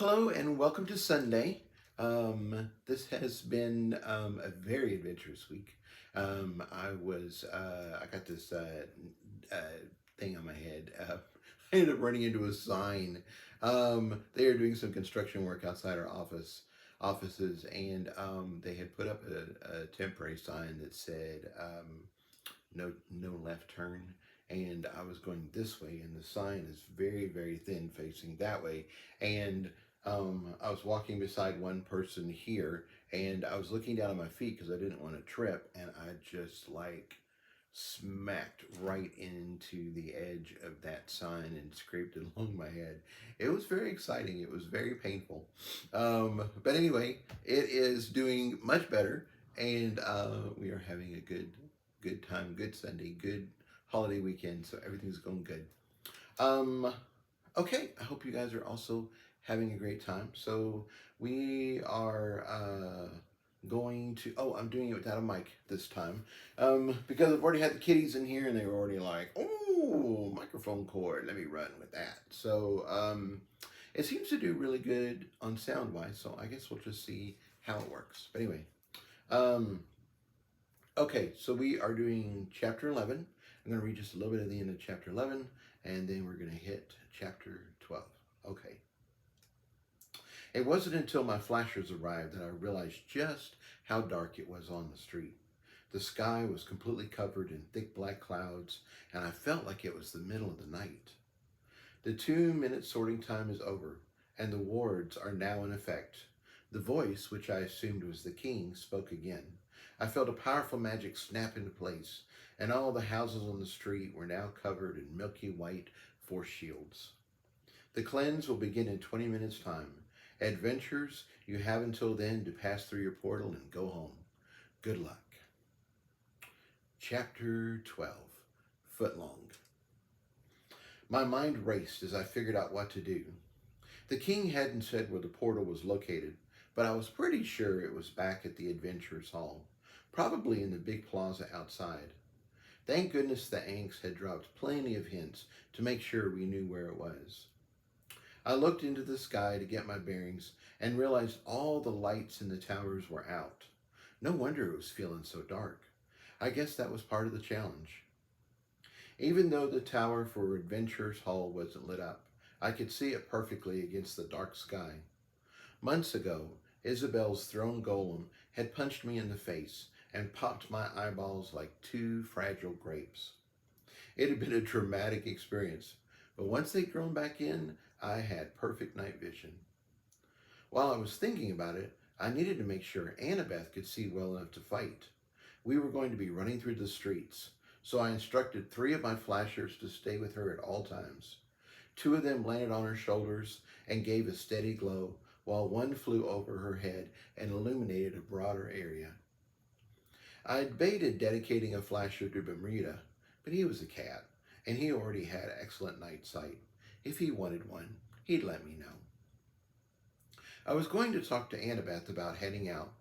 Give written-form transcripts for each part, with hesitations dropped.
Hello and welcome to Sunday. This has been a very adventurous week. I got this uh, thing on my head. I ended up running into a sign. They are doing some construction work outside our offices, and they had put up a temporary sign that said no left turn. And I was going this way, and the sign is very, very thin facing that way. And I was walking beside one person here, and I was looking down at my feet because I didn't want to trip, and I just like smacked right into the edge of that sign and scraped it along my head. It was very exciting. It was very painful. But anyway, it is doing much better, and we are having a good time, good Sunday, good holiday weekend. So everything's going good. Um, okay, I hope you guys are also having a great time. So we are going to. Oh, I'm doing it without a mic this time because I've already had the kitties in here and they were already like, "Oh, microphone cord. Let me run with that." So it seems to do really good on sound wise. So I guess we'll just see how it works. But anyway, um, okay, so we are doing chapter 11. I'm going to read just a little bit of the end of chapter 11, and then we're going to hit chapter 12. Okay. It wasn't until my flashers arrived that I realized just how dark it was on the street. The sky was completely covered in thick black clouds, and I felt like it was the middle of the night. The 2 minute sorting time is over, and the wards are now in effect. The voice, which I assumed was the king, spoke again. I felt a powerful magic snap into place, and all the houses on the street were now covered in milky white force shields. The cleanse will begin in 20 minutes' time. Adventurers, you have until then to pass through your portal and go home. Good luck. Chapter 12, Footlong. My mind raced as I figured out what to do. The king hadn't said where the portal was located, but I was pretty sure it was back at the Adventurers Hall, probably in the big plaza outside. Thank goodness the Anks had dropped plenty of hints to make sure we knew where it was. I looked into the sky to get my bearings and realized all the lights in the towers were out. No wonder it was feeling so dark. I guess that was part of the challenge. Even though the tower for Adventurers Hall wasn't lit up, I could see it perfectly against the dark sky. Months ago, Isabel's throne golem had punched me in the face and popped my eyeballs like two fragile grapes. It had been a dramatic experience, but once they'd grown back in, I had perfect night vision. While I was thinking about it, I needed to make sure Annabeth could see well enough to fight. We were going to be running through the streets, so I instructed 3 of my flashers to stay with her at all times. 2 of them landed on her shoulders and gave a steady glow, while 1 flew over her head and illuminated a broader area. I had debated dedicating a flasher to Bermuda, but he was a cat, and he already had excellent night sight. If he wanted one, he'd let me know. I was going to talk to Annabeth about heading out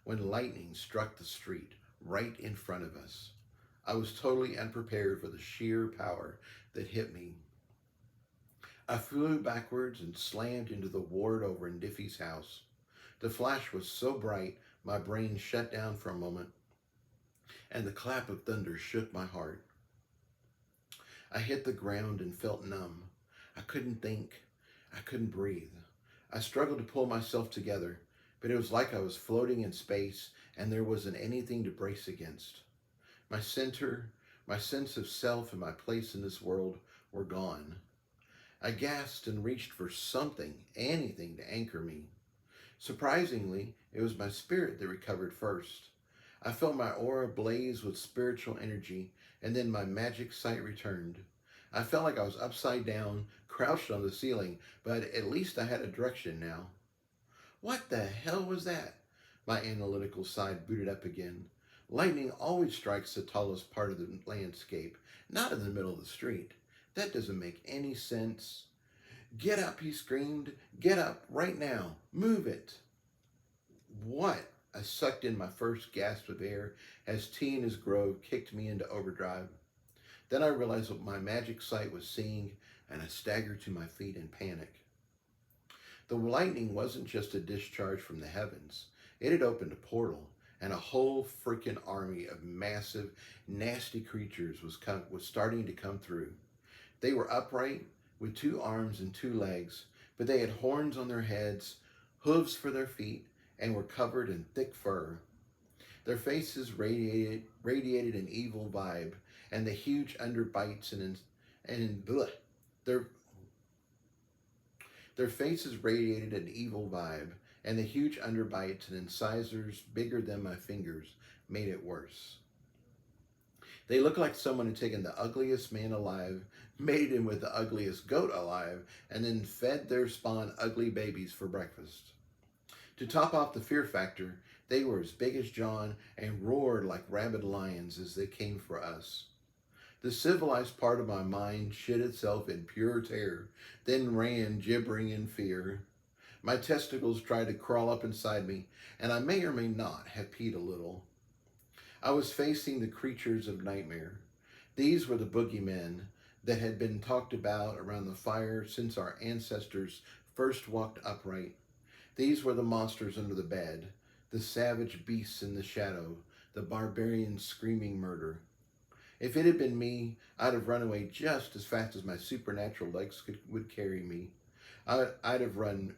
when lightning struck the street right in front of us. I was totally unprepared for the sheer power that hit me. I flew backwards and slammed into the ward over in Diffie's house. The flash was so bright, my brain shut down for a moment, and the clap of thunder shook my heart. I hit the ground and felt numb. I couldn't think. I couldn't breathe. I struggled to pull myself together, but it was like I was floating in space and there wasn't anything to brace against. My center, my sense of self and my place in this world were gone. I gasped and reached for something, anything to anchor me. Surprisingly, it was my spirit that recovered first. I felt my aura blaze with spiritual energy, and then my magic sight returned. I felt like I was upside down, crouched on the ceiling, but at least I had a direction now. What the hell was that? My analytical side booted up again. Lightning always strikes the tallest part of the landscape, not in the middle of the street. That doesn't make any sense. Get up, he screamed. Get up, right now. Move it. What? I sucked in my first gasp of air as T and his grove kicked me into overdrive. Then I realized what my magic sight was seeing, and I staggered to my feet in panic. The lightning wasn't just a discharge from the heavens. It had opened a portal, and a whole freaking army of massive, nasty creatures was starting to come through. They were upright, with 2 arms and 2 legs, but they had horns on their heads, hooves for their feet, and were covered in thick fur. Their faces radiated an evil vibe, and the huge underbites and bleh, their their faces radiated an evil vibe, and the huge underbites and incisors bigger than my fingers made it worse. They looked like someone had taken the ugliest man alive, mated him with the ugliest goat alive, and then fed their spawn ugly babies for breakfast. To top off the fear factor, they were as big as John and roared like rabid lions as they came for us. The civilized part of my mind shit itself in pure terror, then ran gibbering in fear. My testicles tried to crawl up inside me, and I may or may not have peed a little. I was facing the creatures of nightmare. These were the boogeymen that had been talked about around the fire since our ancestors first walked upright. These were the monsters under the bed, the savage beasts in the shadow, the barbarians screaming murder. If it had been me, I'd have run away just as fast as my supernatural legs would carry me. I'd have run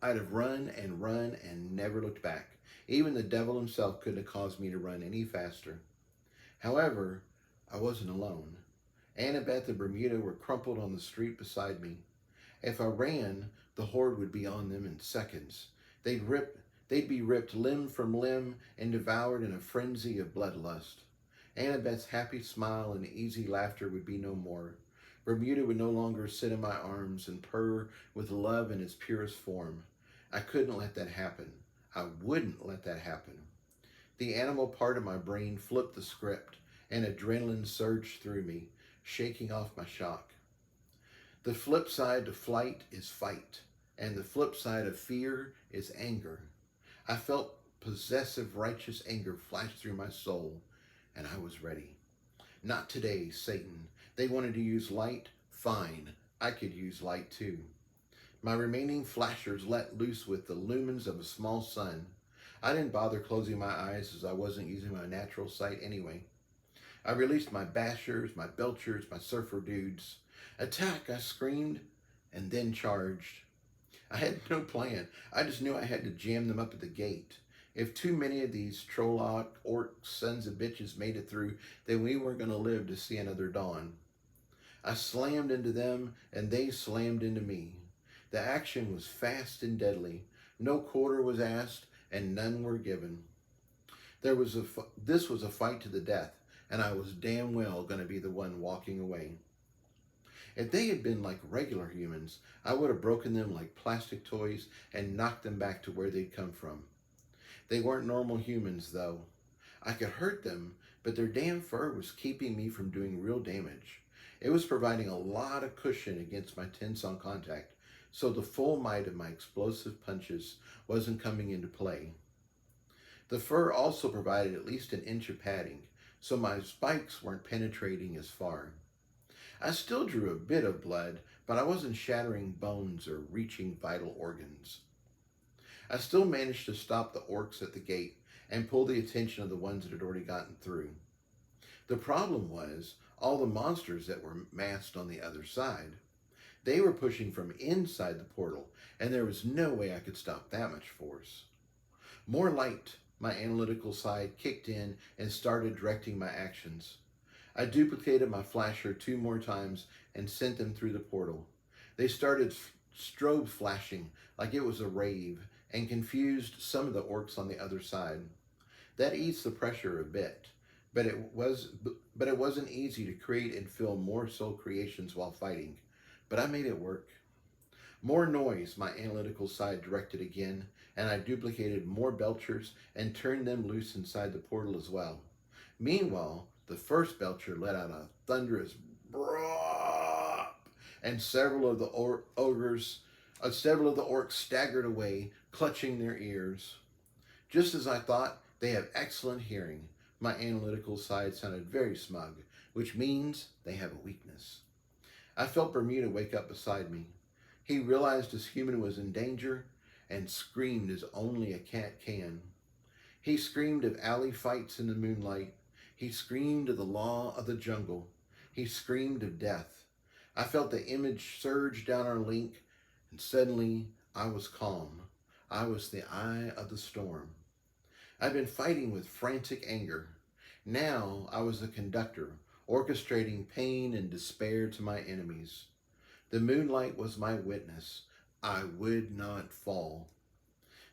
and run and never looked back. Even the devil himself couldn't have caused me to run any faster. However, I wasn't alone. Annabeth and Bermuda were crumpled on the street beside me. If I ran, the horde would be on them in seconds. They'd be ripped limb from limb and devoured in a frenzy of bloodlust. Annabeth's happy smile and easy laughter would be no more. Bermuda would no longer sit in my arms and purr with love in its purest form. I couldn't let that happen. I wouldn't let that happen. The animal part of my brain flipped the script, and adrenaline surged through me, shaking off my shock. The flip side to flight is fight, and the flip side of fear is anger. I felt possessive, righteous anger flash through my soul, and I was ready. Not today, Satan. They wanted to use light? Fine. I could use light too. My remaining flashers let loose with the lumens of a small sun. I didn't bother closing my eyes as I wasn't using my natural sight anyway. I released my bashers, my belchers, my surfer dudes. Attack, I screamed, and then charged. I had no plan. I just knew I had to jam them up at the gate. If too many of these Trolloc orc sons of bitches made it through, then we weren't going to live to see another dawn. I slammed into them, and they slammed into me. The action was fast and deadly. No quarter was asked, and none were given. This was a fight to the death, and I was damn well going to be the one walking away. If they had been like regular humans, I would have broken them like plastic toys and knocked them back to where they'd come from. They weren't normal humans, though. I could hurt them, but their damn fur was keeping me from doing real damage. It was providing a lot of cushion against my tense on contact, so the full might of my explosive punches wasn't coming into play. The fur also provided at least an inch of padding, so my spikes weren't penetrating as far. I still drew a bit of blood, but I wasn't shattering bones or reaching vital organs. I still managed to stop the orcs at the gate and pull the attention of the ones that had already gotten through. The problem was all the monsters that were massed on the other side. They were pushing from inside the portal, and there was no way I could stop that much force. More light, my analytical side, kicked in and started directing my actions. I duplicated my flasher 2 more times and sent them through the portal. They started strobe flashing like it was a rave and confused some of the orcs on the other side. That eased the pressure a bit, but it wasn't easy to create and fill more soul creations while fighting. But I made it work. More noise, my analytical side directed again, and I duplicated more belchers and turned them loose inside the portal as well. Meanwhile, the first belcher let out a thunderous brop, and several of the orcs staggered away, clutching their ears. Just as I thought, they have excellent hearing. My analytical side sounded very smug, which means they have a weakness. I felt Bermuda wake up beside me. He realized his human was in danger and screamed as only a cat can. He screamed of alley fights in the moonlight. He screamed of the law of the jungle. He screamed of death. I felt the image surge down our link, and suddenly I was calm. I was the eye of the storm. I'd been fighting with frantic anger. Now I was the conductor, orchestrating pain and despair to my enemies. The moonlight was my witness. I would not fall.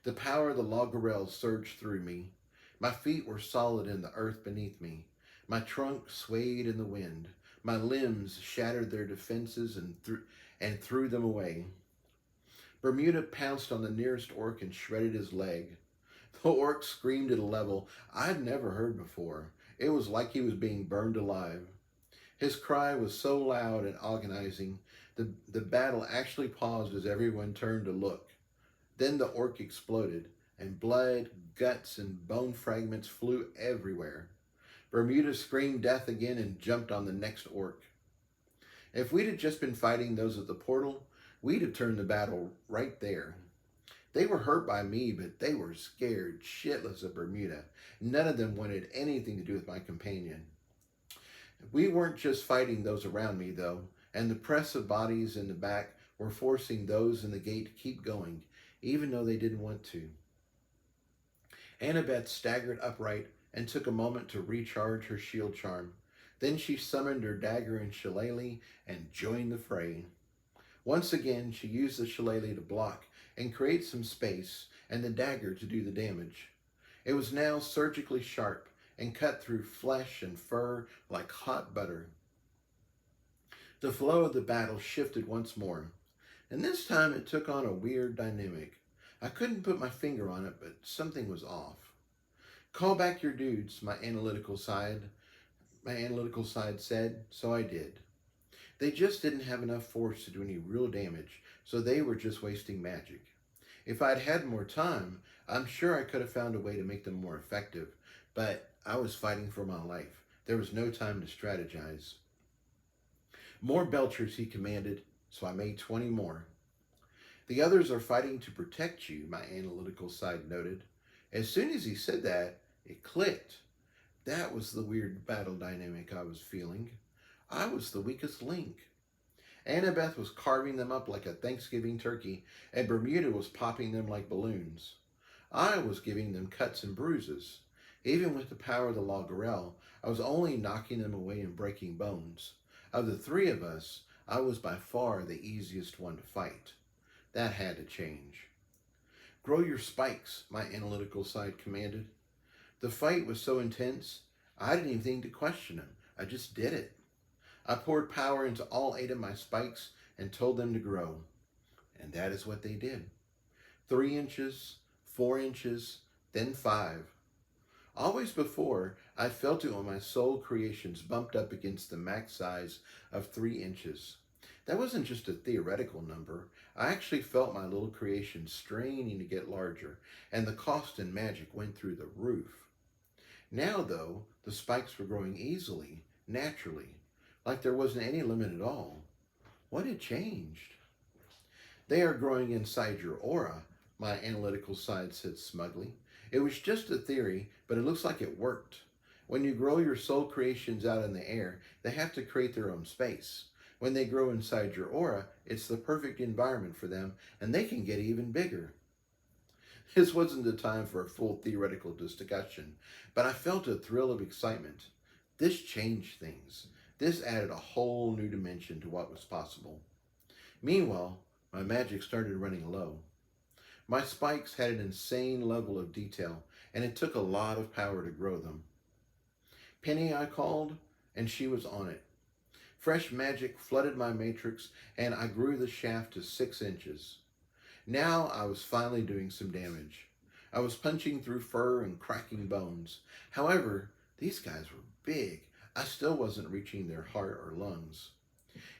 The power of the Lagarel surged through me. My feet were solid in the earth beneath me. My trunk swayed in the wind. My limbs shattered their defenses and threw them away. Bermuda pounced on the nearest orc and shredded his leg. The orc screamed at a level I'd never heard before. It was like he was being burned alive. His cry was so loud and agonizing, the battle actually paused as everyone turned to look. Then the orc exploded, and blood, guts, and bone fragments flew everywhere. Bermuda screamed death again and jumped on the next orc. If we'd have just been fighting those at the portal, we'd have turned the battle right there. They were hurt by me, but they were scared shitless of Bermuda. None of them wanted anything to do with my companion. We weren't just fighting those around me, though, and the press of bodies in the back were forcing those in the gate to keep going, even though they didn't want to. Annabeth staggered upright and took a moment to recharge her shield charm. Then she summoned her dagger and shillelagh and joined the fray. Once again, she used the shillelagh to block and create some space, and the dagger to do the damage. It was now surgically sharp and cut through flesh and fur like hot butter. The flow of the battle shifted once more, and this time it took on a weird dynamic. I couldn't put my finger on it, but something was off. Call back your dudes, my analytical side said, so I did. They just didn't have enough force to do any real damage, so they were just wasting magic. If I'd had more time, I'm sure I could have found a way to make them more effective, but I was fighting for my life. There was no time to strategize. More belchers, he commanded, so I made 20 more. The others are fighting to protect you, my analytical side noted. As soon as he said that, it clicked. That was the weird battle dynamic I was feeling. I was the weakest link. Annabeth was carving them up like a Thanksgiving turkey, and Bermuda was popping them like balloons. I was giving them cuts and bruises. Even with the power of the Lagarel, I was only knocking them away and breaking bones. Of the three of us, I was by far the easiest one to fight. That had to change. Grow your spikes, my analytical side commanded. The fight was so intense, I didn't even think to question him. I just did it. I poured power into all 8 of my spikes and told them to grow. And that is what they did. 3 inches, 4 inches, then 5. Always before, I felt it when my soul creations bumped up against the max size of 3 inches. That wasn't just a theoretical number. I actually felt my little creation straining to get larger, and the cost in magic went through the roof. Now, though, the spikes were growing easily, naturally, like there wasn't any limit at all. What had changed? They are growing inside your aura, my analytical side said smugly. It was just a theory, but it looks like it worked. When you grow your soul creations out in the air, they have to create their own space. When they grow inside your aura, it's the perfect environment for them, and they can get even bigger. This wasn't the time for a full theoretical discussion, but I felt a thrill of excitement. This changed things. This added a whole new dimension to what was possible. Meanwhile, my magic started running low. My spikes had an insane level of detail, and it took a lot of power to grow them. Penny, I called, and she was on it. Fresh magic flooded my matrix, and I grew the shaft to 6 inches. Now I was finally doing some damage. I was punching through fur and cracking bones. However, these guys were big. I still wasn't reaching their heart or lungs.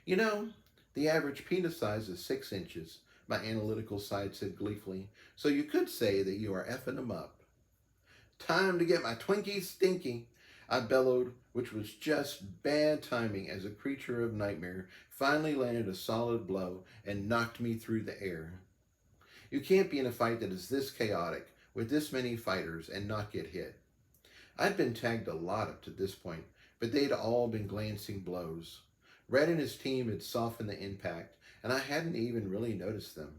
You know, the average penis size is 6 inches, my analytical side said gleefully, so you could say that you are effing them up. Time to get my Twinkies stinky. I bellowed, which was just bad timing as a creature of nightmare finally landed a solid blow and knocked me through the air. You can't be in a fight that is this chaotic, with this many fighters, and not get hit. I'd been tagged a lot up to this point, but they'd all been glancing blows. Red and his team had softened the impact, and I hadn't even really noticed them.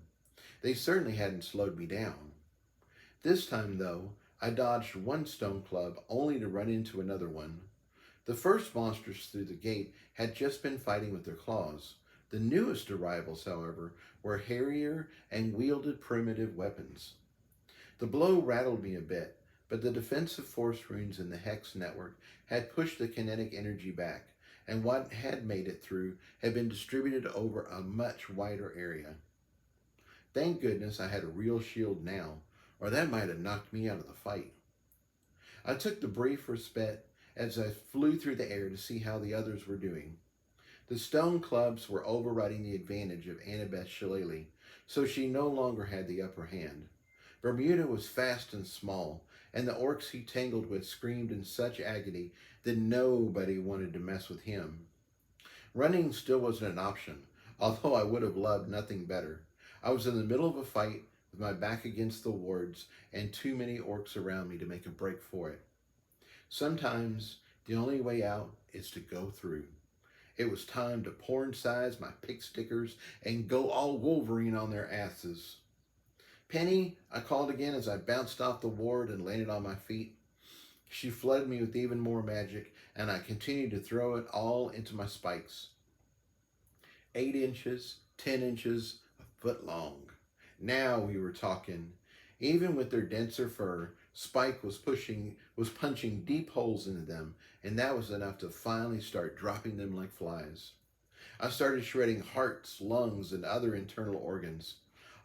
They certainly hadn't slowed me down. This time, though, I dodged one stone club only to run into another one. The first monsters through the gate had just been fighting with their claws. The newest arrivals, however, were hairier and wielded primitive weapons. The blow rattled me a bit, but the defensive force runes in the Hex network had pushed the kinetic energy back, and what had made it through had been distributed over a much wider area. Thank goodness I had a real shield now, or that might have knocked me out of the fight. I took the brief respite as I flew through the air to see how the others were doing. The stone clubs were overriding the advantage of Annabeth Shillelagh, so she no longer had the upper hand. Bermuda was fast and small, and the orcs he tangled with screamed in such agony that nobody wanted to mess with him. Running still wasn't an option, although I would have loved nothing better. I was in the middle of a fight with my back against the wards and too many orcs around me to make a break for it. Sometimes the only way out is to go through. It was time to porn size my pick stickers and go all Wolverine on their asses. Penny, I called again as I bounced off the ward and landed on my feet. She flooded me with even more magic, and I continued to throw it all into my spikes. 8 inches, 10 inches, a foot long. Now we were talking. Even with their denser fur, Spike was punching deep holes into them, and that was enough to finally start dropping them like flies. I started shredding hearts, lungs, and other internal organs,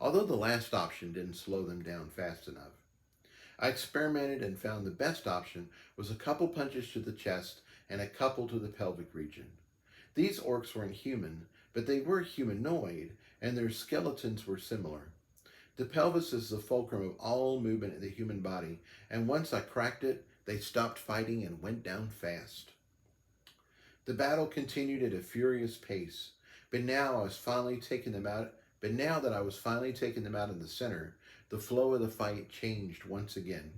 although the last option didn't slow them down fast enough. I experimented and found the best option was a couple punches to the chest and a couple to the pelvic region. These orcs weren't human, but they were humanoid, and their skeletons were similar. The pelvis is the fulcrum of all movement in the human body, and once I cracked it, they stopped fighting and went down fast. The battle continued at a furious pace, but now that I was finally taking them out in the center, the flow of the fight changed once again.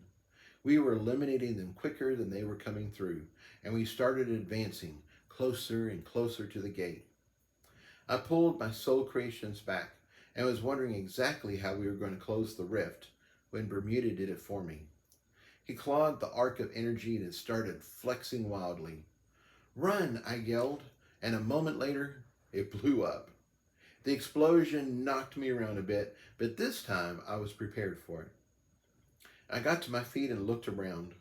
We were eliminating them quicker than they were coming through, and we started advancing closer and closer to the gate. I pulled my soul creations back and was wondering exactly how we were going to close the rift when Bermuda did it for me. He clawed the arc of energy and it started flexing wildly. "Run!" I yelled, and a moment later, it blew up. The explosion knocked me around a bit, but this time I was prepared for it. I got to my feet and looked around.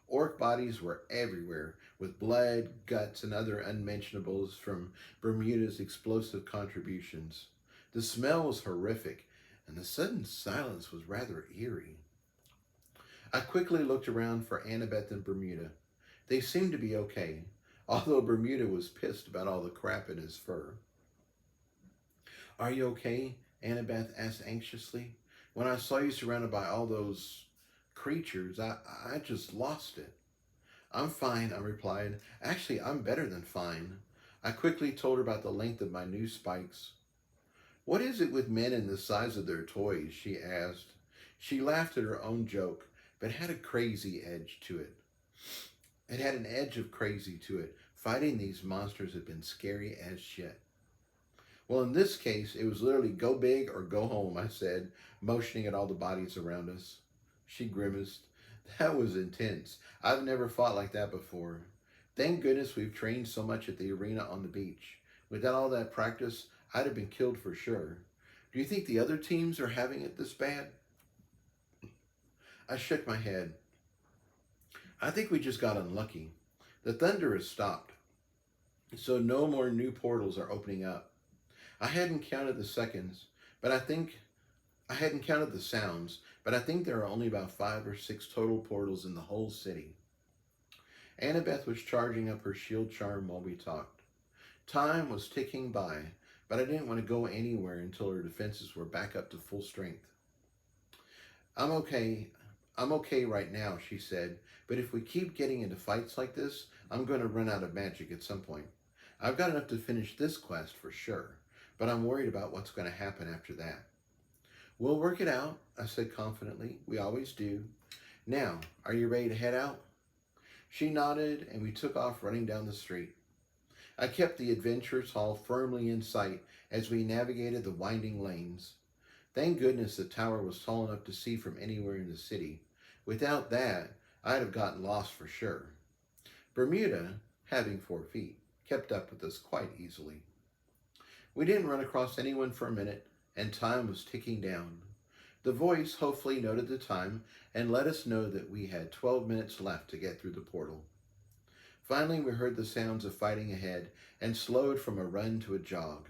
Orc bodies were everywhere, with blood, guts, and other unmentionables from Bermuda's explosive contributions. The smell was horrific, and the sudden silence was rather eerie. I quickly looked around for Annabeth and Bermuda. They seemed to be okay, although Bermuda was pissed about all the crap in his fur. "Are you okay?" Annabeth asked anxiously. "When I saw you surrounded by all those creatures, I just lost it." "I'm fine," I replied. "Actually, I'm better than fine." I quickly told her about the length of my new spikes. "What is it with men and the size of their toys?" she asked. She laughed at her own joke, but had a crazy edge to it. It had an edge of crazy to it. Fighting these monsters had been scary as shit. "Well, in this case, it was literally go big or go home," I said, motioning at all the bodies around us. She grimaced. "That was intense. I've never fought like that before. Thank goodness we've trained so much at the arena on the beach. Without all that practice, I'd have been killed for sure. Do you think the other teams are having it this bad?" I shook my head. "I think we just got unlucky. The thunder has stopped, so no more new portals are opening up. I hadn't counted the sounds, but I think there are only about 5 or 6 total portals in the whole city." Annabeth was charging up her shield charm while we talked. Time was ticking by, but I didn't want to go anywhere until her defenses were back up to full strength. "I'm okay. I'm okay right now, she said, but if we keep getting into fights like this, I'm going to run out of magic at some point. I've got enough to finish this quest for sure, but I'm worried about what's going to happen after that. We'll work it out, I said confidently. We always do. Now, are you ready to head out? She nodded, and we took off running down the street. I kept the adventurers' hall firmly in sight as we navigated the winding lanes. Thank goodness the tower was tall enough to see from anywhere in the city. Without that, I'd have gotten lost for sure. Bermuda, having 4 feet, kept up with us quite easily. We didn't run across anyone for a minute, and time was ticking down. The voice hopefully noted the time and let us know that we had 12 minutes left to get through the portal. Finally, we heard the sounds of fighting ahead and slowed from a run to a jog.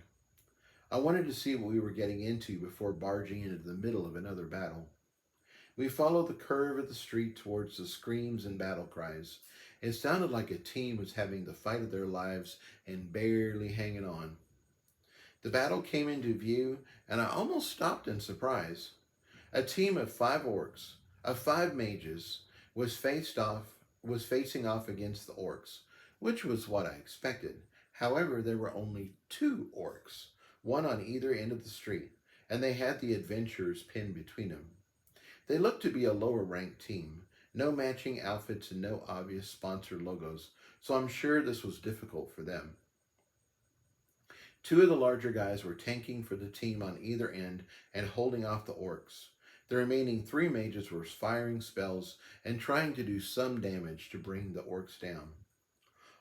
I wanted to see what we were getting into before barging into the middle of another battle. We followed the curve of the street towards the screams and battle cries. It sounded like a team was having the fight of their lives and barely hanging on. The battle came into view, and I almost stopped in surprise. A team of 5 mages, was facing off against the orcs, which was what I expected. However, there were only 2 orcs, one on either end of the street, and they had the adventurers pinned between them. They looked to be a lower ranked team, no matching outfits and no obvious sponsor logos, so I'm sure this was difficult for them. 2 of the larger guys were tanking for the team on either end and holding off the orcs. The remaining 3 mages were firing spells and trying to do some damage to bring the orcs down.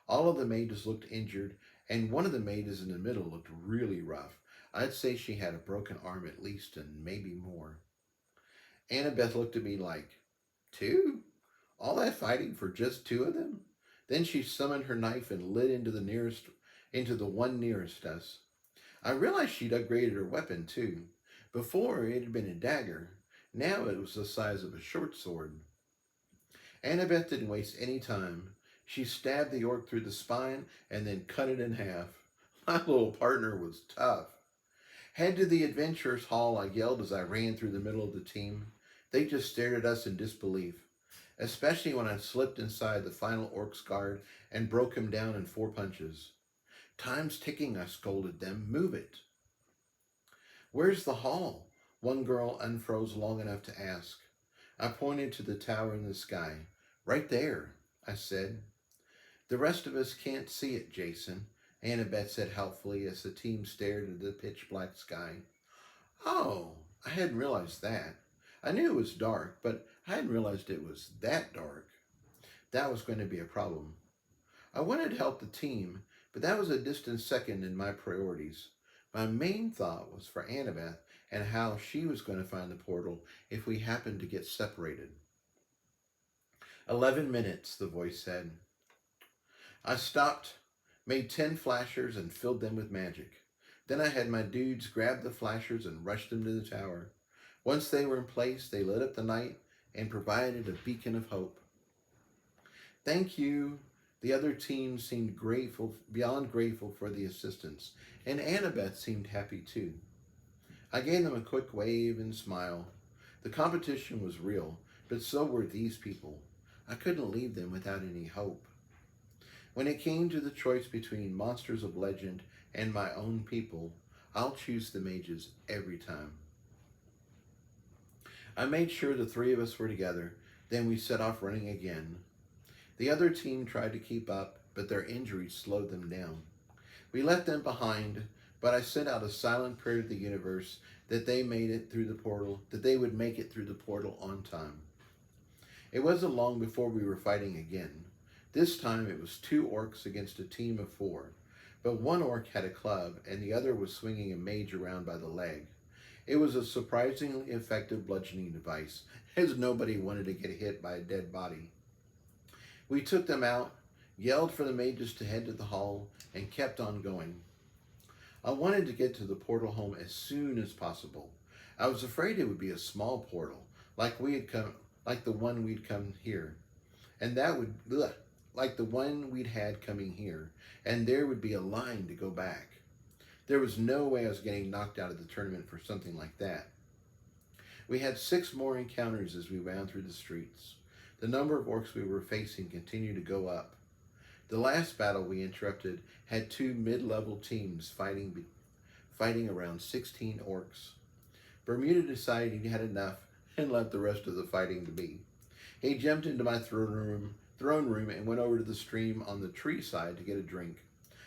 All of the mages looked injured, and one of the mages in the middle looked really rough. I'd say she had a broken arm at least, and maybe more. Annabeth looked at me like, 2? All that fighting for just 2 of them? Then she summoned her knife and lit into the one nearest us. I realized she'd upgraded her weapon too. Before it had been a dagger. Now it was the size of a short sword. Annabeth didn't waste any time. She stabbed the orc through the spine and then cut it in half. My little partner was tough. Head to the adventurers' hall, I yelled as I ran through the middle of the team. They just stared at us in disbelief, especially when I slipped inside the final orc's guard and broke him down in 4 punches. Time's ticking, I scolded them. Move it. Where's the hall? One girl unfroze long enough to ask. I pointed to the tower in the sky. Right there, I said. The rest of us can't see it, Jason, Annabeth said helpfully as the team stared at the pitch-black sky. Oh, I hadn't realized that. I knew it was dark, but I hadn't realized it was that dark. That was going to be a problem. I wanted to help the team, but that was a distant second in my priorities. My main thought was for Annabeth and how she was going to find the portal if we happened to get separated. 11 minutes, the voice said. I stopped, made 10 flashers, and filled them with magic. Then I had my dudes grab the flashers and rush them to the tower. Once they were in place, they lit up the night and provided a beacon of hope. Thank you. The other team seemed beyond grateful for the assistance, and Annabeth seemed happy too. I gave them a quick wave and smile. The competition was real, but so were these people. I couldn't leave them without any hope. When it came to the choice between monsters of legend and my own people, I'll choose the mages every time. I made sure the 3 of us were together, then we set off running again. The other team tried to keep up, but their injuries slowed them down. We left them behind, but I sent out a silent prayer to the universe that they would make it through the portal on time. It wasn't long before we were fighting again. This time it was 2 orcs against a team of 4, but one orc had a club and the other was swinging a mage around by the leg. It was a surprisingly effective bludgeoning device, as nobody wanted to get hit by a dead body. We took them out, yelled for the mages to head to the hall, and kept on going. I wanted to get to the portal home as soon as possible. I was afraid it would be a small portal, like the one we'd come here, and like the one we'd had coming here, and there would be a line to go back. There was no way I was getting knocked out of the tournament for something like that. We had 6 more encounters as we wound through the streets. The number of orcs we were facing continued to go up. The last battle we interrupted had 2 mid-level teams fighting around 16 orcs. Bermuda decided he had enough and left the rest of the fighting to me. He jumped into my throne room and went over to the stream on the tree side to get a drink.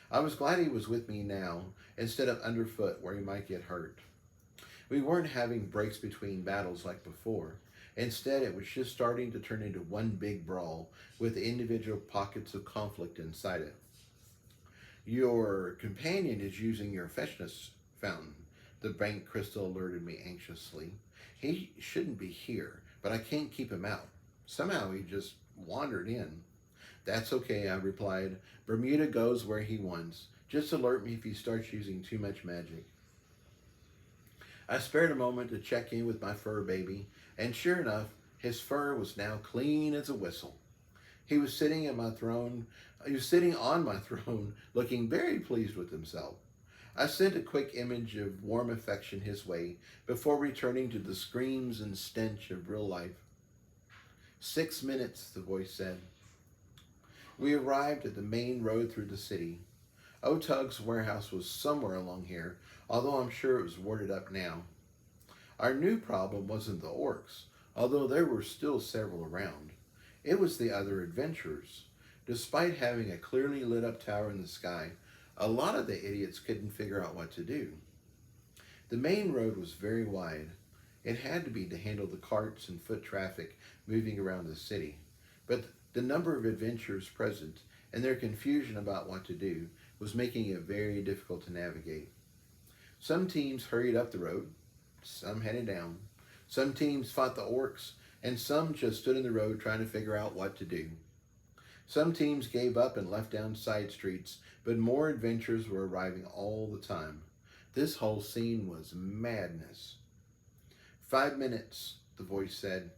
I was glad he was with me now, instead of underfoot where he might get hurt. We weren't having breaks between battles like before. Instead, it was just starting to turn into one big brawl with individual pockets of conflict inside it. Your companion is using your freshness fountain, the bank crystal alerted me anxiously. He shouldn't be here, but I can't keep him out. Somehow he just wandered in. That's okay, I replied. Bermuda goes where he wants. Just alert me if he starts using too much magic. I spared a moment to check in with my fur baby, and sure enough, his fur was now clean as a whistle. He was sitting on my throne, looking very pleased with himself. I sent a quick image of warm affection his way before returning to the screams and stench of real life. 6 minutes, the voice said. We arrived at the main road through the city. Otug's warehouse was somewhere along here, although I'm sure it was warded up now. Our new problem wasn't the orcs, although there were still several around. It was the other adventurers. Despite having a clearly lit up tower in the sky, a lot of the idiots couldn't figure out what to do. The main road was very wide. It had to be to handle the carts and foot traffic moving around the city, but the number of adventurers present and their confusion about what to do was making it very difficult to navigate. Some teams hurried up the road, some headed down. Some teams fought the orcs, and some just stood in the road trying to figure out what to do. Some teams gave up and left down side streets, but more adventurers were arriving all the time. This whole scene was madness. 5 minutes, the voice said.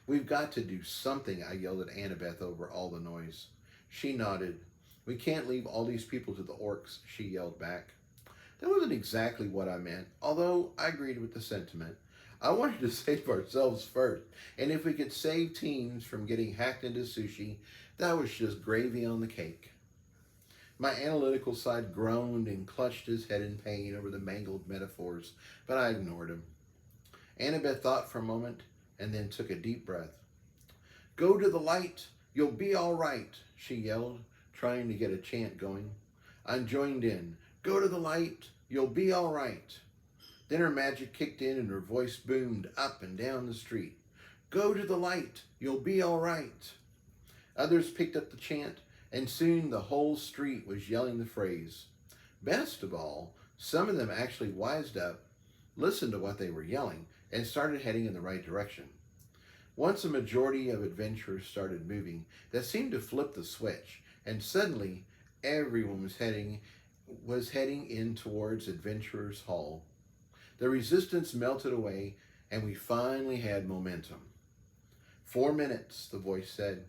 We've got to do something, I yelled at Annabeth over all the noise. She nodded. We can't leave all these people to the orcs, she yelled back. That wasn't exactly what I meant, although I agreed with the sentiment. I wanted to save ourselves first, and if we could save teams from getting hacked into sushi, that was just gravy on the cake. My analytical side groaned and clutched his head in pain over the mangled metaphors, but I ignored him. Annabeth thought for a moment and then took a deep breath. Go to the light, you'll be all right, she yelled, trying to get a chant going. I joined in. Go to the light, you'll be all right. Then her magic kicked in and her voice boomed up and down the street. Go to the light, you'll be all right. Others picked up the chant, and soon the whole street was yelling the phrase. Best of all, some of them actually wised up, listened to what they were yelling, and started heading in the right direction. Once a majority of adventurers started moving, that seemed to flip the switch, and suddenly everyone was heading in towards Adventurers Hall. The resistance melted away, and we finally had momentum. 4 minutes, the voice said.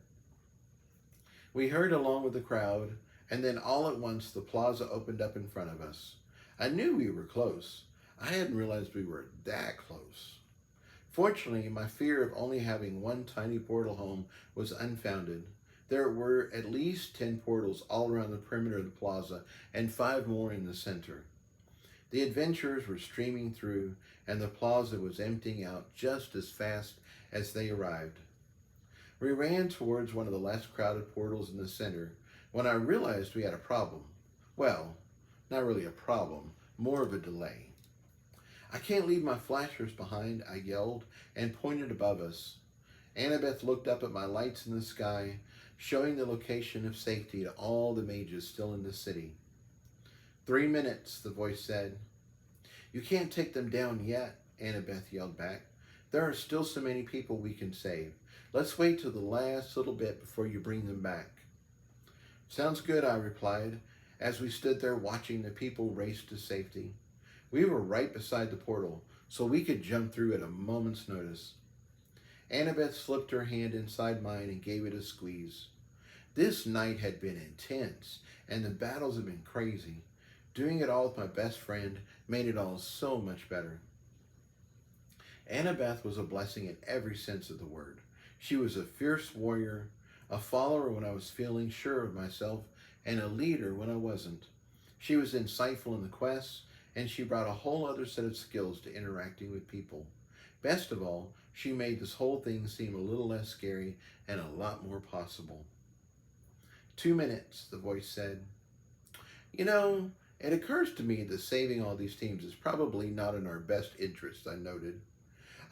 We hurried along with the crowd, and then all at once the plaza opened up in front of us. I knew we were close. I hadn't realized we were that close. Fortunately, my fear of only having one tiny portal home was unfounded. There were at least 10 portals all around the perimeter of the plaza, and 5 more in the center. The adventurers were streaming through, and the plaza was emptying out just as fast as they arrived. We ran towards one of the less crowded portals in the center when I realized we had a problem. Well, not really a problem, more of a delay. I can't leave my flashers behind, I yelled, and pointed above us. Annabeth looked up at my lights in the sky, showing the location of safety to all the mages still in the city. 3 minutes, the voice said. You can't take them down yet, Annabeth yelled back. There are still so many people we can save. Let's wait till the last little bit before you bring them back. Sounds good, I replied, as we stood there watching the people race to safety. We were right beside the portal, so we could jump through at a moment's notice. Annabeth slipped her hand inside mine and gave it a squeeze. This night had been intense, and the battles had been crazy. Doing it all with my best friend made it all so much better. Annabeth was a blessing in every sense of the word. She was a fierce warrior, a follower when I was feeling sure of myself, and a leader when I wasn't. She was insightful in the quests, and she brought a whole other set of skills to interacting with people. Best of all, she made this whole thing seem a little less scary and a lot more possible. 2 minutes, the voice said. You know, it occurs to me that saving all these teams is probably not in our best interest, I noted.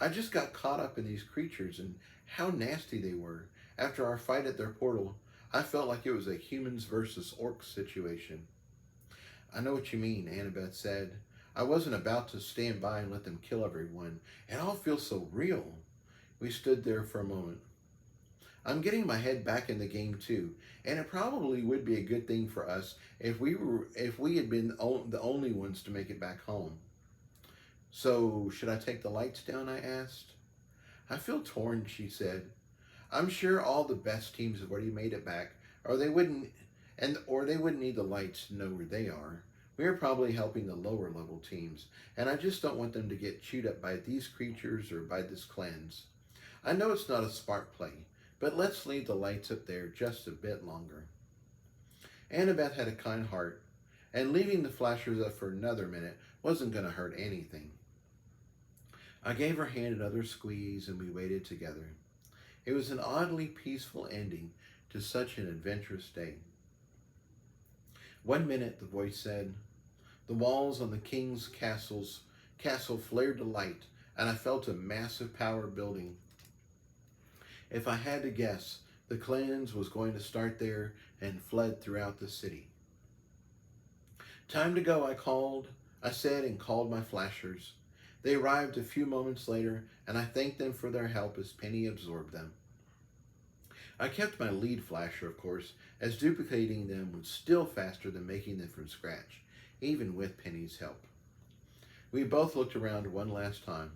I just got caught up in these creatures and how nasty they were. After our fight at their portal, I felt like it was a humans versus orcs situation. I know what you mean, Annabeth said. I wasn't about to stand by and let them kill everyone. It all feels so real. We stood there for a moment. I'm getting my head back in the game too, and it probably would be a good thing for us if we had been the only ones to make it back home. So, should I take the lights down? I asked. I feel torn, she said. I'm sure all the best teams have already made it back, or they wouldn't need the lights to know where they are. We are probably helping the lower level teams, and I just don't want them to get chewed up by these creatures or by this cleanse. I know it's not a smart play, but let's leave the lights up there just a bit longer. Annabeth had a kind heart, and leaving the flashers up for another minute wasn't going to hurt anything. I gave her hand another squeeze, and we waited together. It was an oddly peaceful ending to such an adventurous day. 1 minute, the voice said. The walls on the king's castle flared to light, and I felt a massive power building. If I had to guess, the cleanse was going to start there and fled throughout the city. Time to go, I said, and called my flashers. They arrived a few moments later, and I thanked them for their help as Penny absorbed them. I kept my lead flasher, of course, as duplicating them was still faster than making them from scratch, even with Penny's help. We both looked around one last time.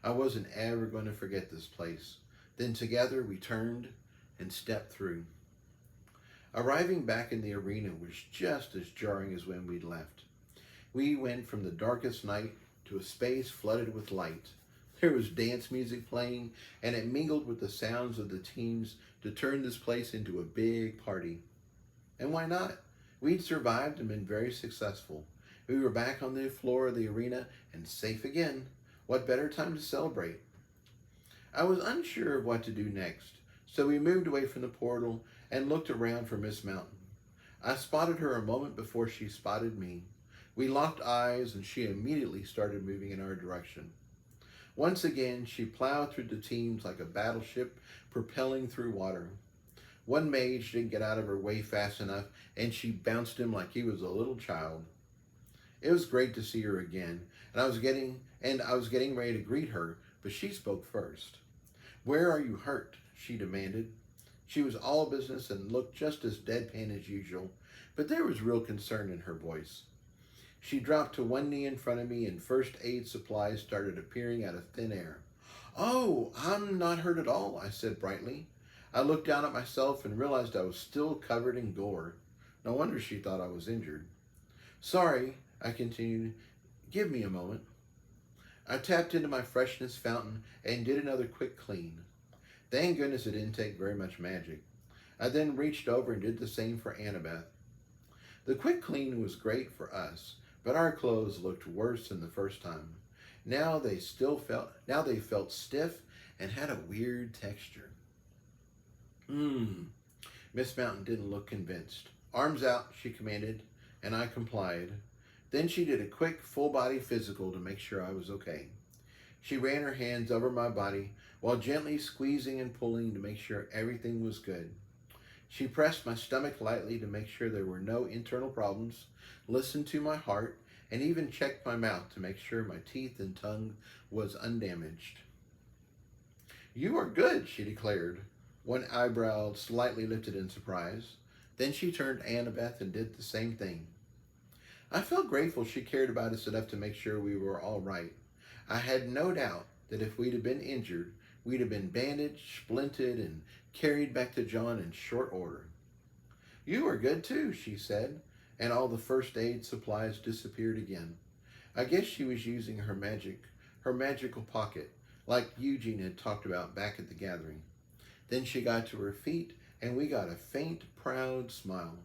I wasn't ever going to forget this place. Then together we turned and stepped through. Arriving back in the arena was just as jarring as when we'd left. We went from the darkest night to a space flooded with light. There was dance music playing, and it mingled with the sounds of the teams to turn this place into a big party. And why not? We'd survived and been very successful. We were back on the floor of the arena and safe again. What better time to celebrate? I was unsure of what to do next, so we moved away from the portal and looked around for Miss Mountain. I spotted her a moment before she spotted me. We locked eyes, and she immediately started moving in our direction. Once again, she plowed through the teams like a battleship propelling through water. One mage didn't get out of her way fast enough, and she bounced him like he was a little child. It was great to see her again, and I was getting ready to greet her, but she spoke first. Where are you hurt? She demanded. She was all business and looked just as deadpan as usual, but there was real concern in her voice. She dropped to one knee in front of me, and first aid supplies started appearing out of thin air. Oh, I'm not hurt at all, I said brightly. I looked down at myself and realized I was still covered in gore. No wonder she thought I was injured. Sorry, I continued. Give me a moment. I tapped into my freshness fountain and did another quick clean. Thank goodness it didn't take very much magic. I then reached over and did the same for Annabeth. The quick clean was great for us, but our clothes looked worse than the first time. Now they felt stiff and had a weird texture. Miss Mountain didn't look convinced. Arms out, she commanded, and I complied. Then she did a quick full-body physical to make sure I was okay. She ran her hands over my body while gently squeezing and pulling to make sure everything was good. She pressed my stomach lightly to make sure there were no internal problems, listened to my heart, and even checked my mouth to make sure my teeth and tongue was undamaged. You are good, she declared, one eyebrow slightly lifted in surprise. Then she turned to Annabeth and did the same thing. I felt grateful she cared about us enough to make sure we were all right. I had no doubt that if we'd have been injured, we'd have been bandaged, splinted, and carried back to John in short order. You are good too, she said, and all the first aid supplies disappeared again. I guess she was using her magical pocket, like Eugene had talked about back at the gathering. Then she got to her feet, and we got a faint, proud smile.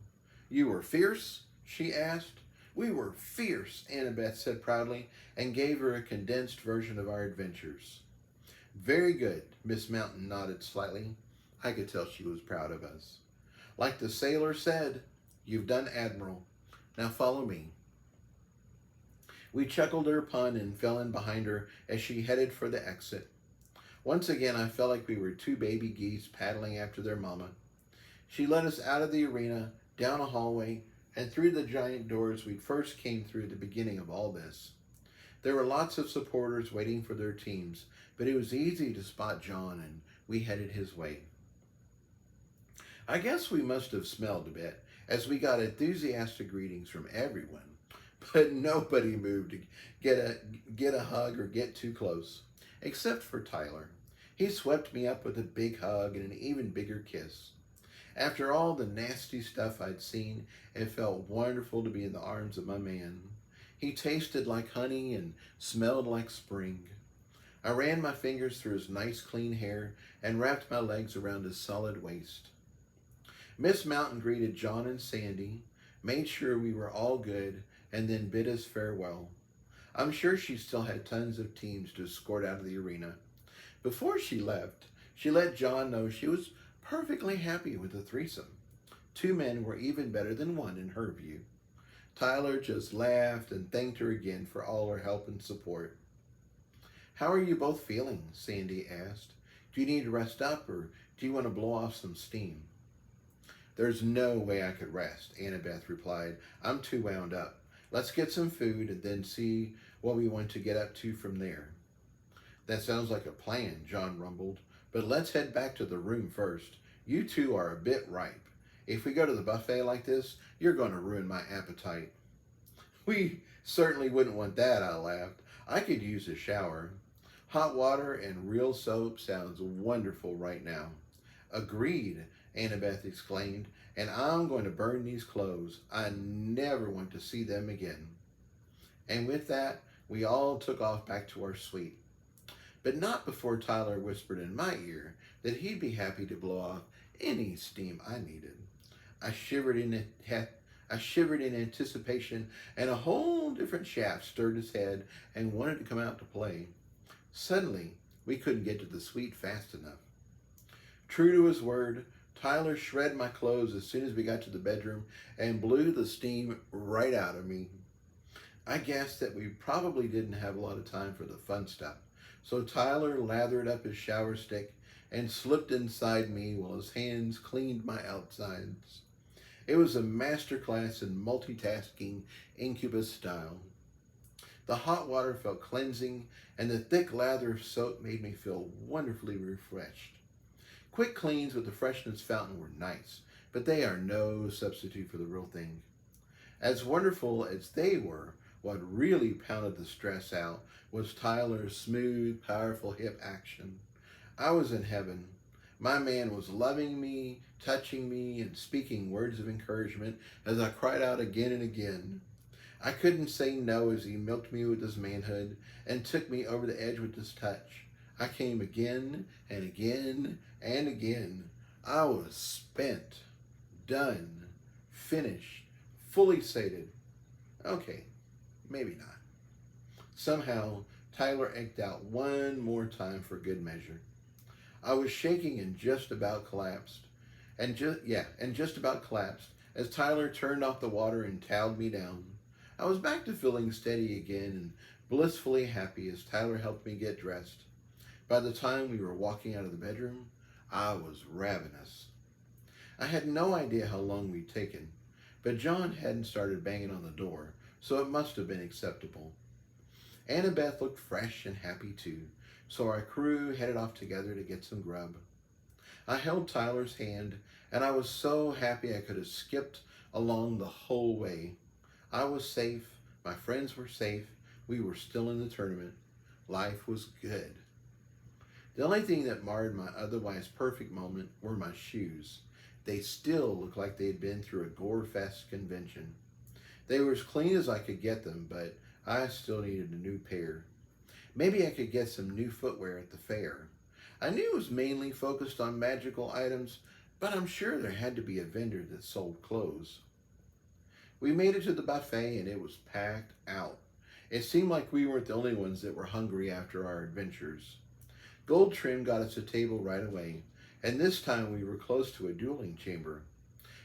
"You were fierce?" she asked. "We were fierce," Annabeth said proudly, and gave her a condensed version of our adventures. "Very good," Miss Mountain nodded slightly. I could tell she was proud of us. Like the sailor said, "You've done admiral. Now follow me." We chuckled her pun and fell in behind her as she headed for the exit. Once again, I felt like we were two baby geese paddling after their mama. She led us out of the arena, down a hallway, and through the giant doors we first came through at the beginning of all this. There were lots of supporters waiting for their teams, but it was easy to spot John, and we headed his way. I guess we must have smelled a bit, as we got enthusiastic greetings from everyone, but nobody moved to get a hug or get too close, except for Tyler. He swept me up with a big hug and an even bigger kiss. After all the nasty stuff I'd seen, it felt wonderful to be in the arms of my man. He tasted like honey and smelled like spring. I ran my fingers through his nice clean hair and wrapped my legs around his solid waist. Miss Mountain greeted John and Sandy, made sure we were all good, and then bid us farewell. I'm sure she still had tons of teams to escort out of the arena. Before she left, she let John know she was perfectly happy with the threesome. Two men were even better than one in her view. Tyler just laughed and thanked her again for all her help and support. "How are you both feeling?" Sandy asked. "Do you need to rest up, or do you want to blow off some steam?" "There's no way I could rest," Annabeth replied. "I'm too wound up. Let's get some food and then see what we want to get up to from there." "That sounds like a plan," John rumbled. "But let's head back to the room first. You two are a bit ripe. If we go to the buffet like this, you're going to ruin my appetite." "We certainly wouldn't want that," I laughed. "I could use a shower. Hot water and real soap sounds wonderful right now." "Agreed," Annabeth exclaimed, "and I'm going to burn these clothes. I never want to see them again." And with that, we all took off back to our suite. But not before Tyler whispered in my ear that he'd be happy to blow off any steam I needed. I shivered in anticipation, and a whole different shaft stirred his head and wanted to come out to play. Suddenly, we couldn't get to the suite fast enough. True to his word, Tyler shredded my clothes as soon as we got to the bedroom and blew the steam right out of me. I guessed that we probably didn't have a lot of time for the fun stuff, so Tyler lathered up his shower stick and slipped inside me while his hands cleaned my outsides. It was a master class in multitasking incubus style. The hot water felt cleansing, and the thick lather of soap made me feel wonderfully refreshed. Quick cleans with the freshness fountain were nice, but they are no substitute for the real thing. As wonderful as they were, what really pounded the stress out was Tyler's smooth, powerful hip action. I was in heaven. My man was loving me, touching me, and speaking words of encouragement as I cried out again and again. I couldn't say no as he milked me with his manhood and took me over the edge with his touch. I came again and again and again. I was spent, done, finished, fully sated. Okay, maybe not. Somehow, Tyler eked out one more time for good measure. I was shaking and just about collapsed. Just about collapsed as Tyler turned off the water and toweled me down. I was back to feeling steady again and blissfully happy as Tyler helped me get dressed. By the time we were walking out of the bedroom, I was ravenous. I had no idea how long we'd taken, but John hadn't started banging on the door, so it must have been acceptable. Annabeth looked fresh and happy too, so our crew headed off together to get some grub. I held Tyler's hand, and I was so happy I could have skipped along the whole way. I was safe, my friends were safe, we were still in the tournament. Life was good. The only thing that marred my otherwise perfect moment were my shoes. They still looked like they had been through a gore-fest convention. They were as clean as I could get them, but I still needed a new pair. Maybe I could get some new footwear at the fair. I knew it was mainly focused on magical items, but I'm sure there had to be a vendor that sold clothes. We made it to the buffet and it was packed out. It seemed like we weren't the only ones that were hungry after our adventures. Gold Trim got us a table right away, and this time we were close to a dueling chamber.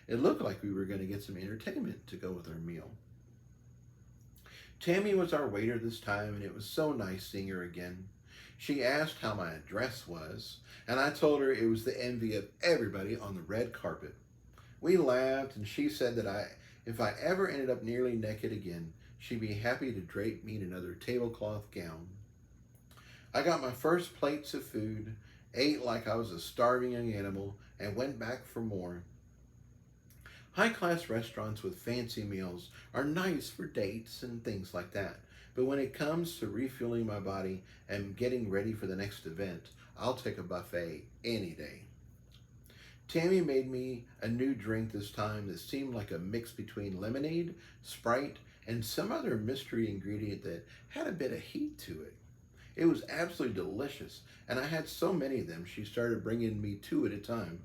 It looked like we were going to get some entertainment to go with our meal. Tammy was our waiter this time, and it was so nice seeing her again. She asked how my dress was, and I told her it was the envy of everybody on the red carpet. We laughed, and she said that if I ever ended up nearly naked again, she'd be happy to drape me in another tablecloth gown. I got my first plates of food, ate like I was a starving young animal, and went back for more. High-class restaurants with fancy meals are nice for dates and things like that, but when it comes to refueling my body and getting ready for the next event, I'll take a buffet any day. Tammy made me a new drink this time that seemed like a mix between lemonade, Sprite, and some other mystery ingredient that had a bit of heat to it. It was absolutely delicious, and I had so many of them she started bringing me two at a time.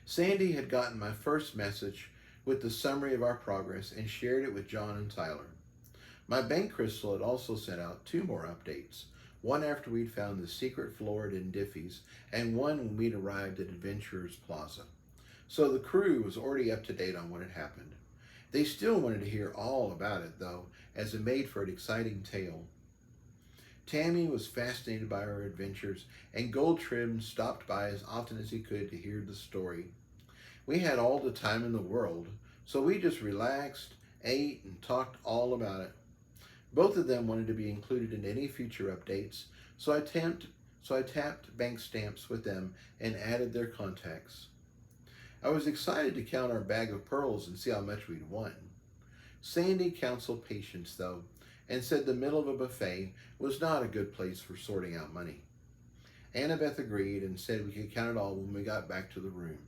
Sandy had gotten my first message with the summary of our progress and shared it with John and Tyler. My bank crystal had also sent out two more updates, one after we'd found the secret floor at Diffie's and one when we'd arrived at Adventurers Plaza. So the crew was already up to date on what had happened. They still wanted to hear all about it, though, as it made for an exciting tale. Tammy was fascinated by our adventures, and Gold Trim stopped by as often as he could to hear the story. We had all the time in the world, so we just relaxed, ate, and talked all about it. Both of them wanted to be included in any future updates, so I tapped bank stamps with them and added their contacts. I was excited to count our bag of pearls and see how much we'd won. Sandy counseled patience, though, and said the middle of a buffet was not a good place for sorting out money. Annabeth agreed and said we could count it all when we got back to the room.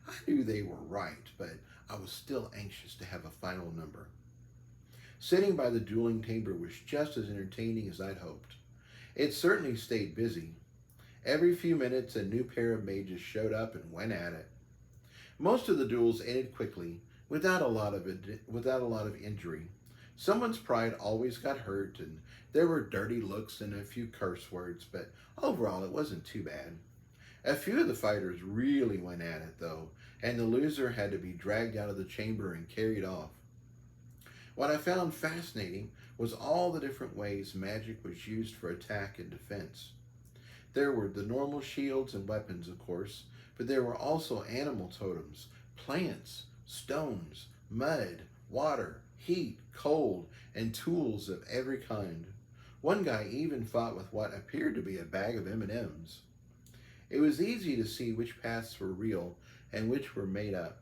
I knew they were right, but I was still anxious to have a final number. Sitting by the dueling table was just as entertaining as I'd hoped. It certainly stayed busy. Every few minutes a new pair of mages showed up and went at it. Most of the duels ended quickly, without a lot of injury. Someone's pride always got hurt, and there were dirty looks and a few curse words, but overall it wasn't too bad. A few of the fighters really went at it, though, and the loser had to be dragged out of the chamber and carried off. What I found fascinating was all the different ways magic was used for attack and defense. There were the normal shields and weapons, of course, but there were also animal totems, plants, stones, mud, water, heat, cold, and tools of every kind. One guy even fought with what appeared to be a bag of M&Ms. It was easy to see which paths were real and which were made up.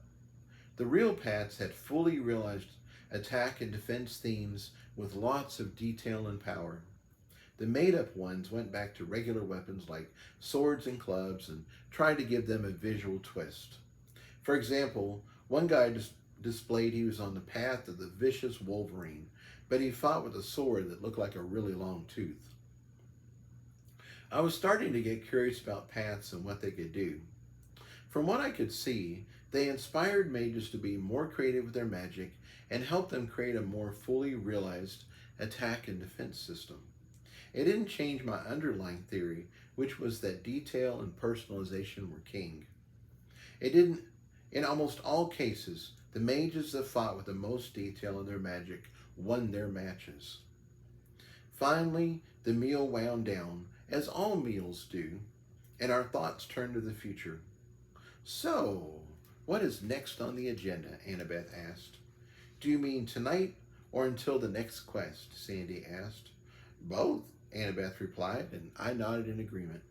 The real paths had fully realized attack and defense themes with lots of detail and power. The made-up ones went back to regular weapons like swords and clubs and tried to give them a visual twist. For example, one guy displayed he was on the path of the vicious Wolverine, but he fought with a sword that looked like a really long tooth. I was starting to get curious about paths and what they could do. From what I could see, they inspired mages to be more creative with their magic and helped them create a more fully realized attack and defense system. It didn't change my underlying theory, which was that detail and personalization were king. In almost all cases, the mages that fought with the most detail in their magic won their matches. Finally, the meal wound down, as all meals do, and our thoughts turned to the future. So, what is next on the agenda? Annabeth asked. Do you mean tonight or until the next quest? Sandy asked. Both, Annabeth replied, and I nodded in agreement.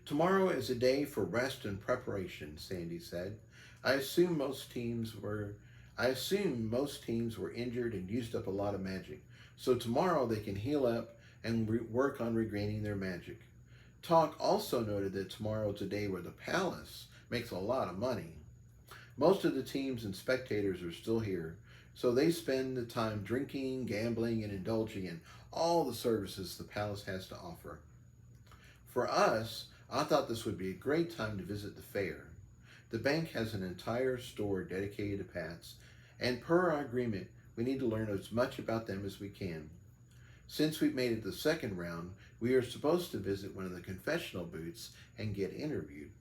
Tomorrow is a day for rest and preparation, Sandy said. I assume most teams were injured and used up a lot of magic, so tomorrow they can heal up and work on regaining their magic. Talk also noted that tomorrow is a day where the palace makes a lot of money. Most of the teams and spectators are still here, So they spend the time drinking, gambling, and indulging in all the services the palace has to offer. For us, I thought this would be a great time to visit the fair. The bank has an entire store dedicated to pets, and per our agreement, we need to learn as much about them as we can. Since we've made it the second round, we are supposed to visit one of the confessional booths and get interviewed.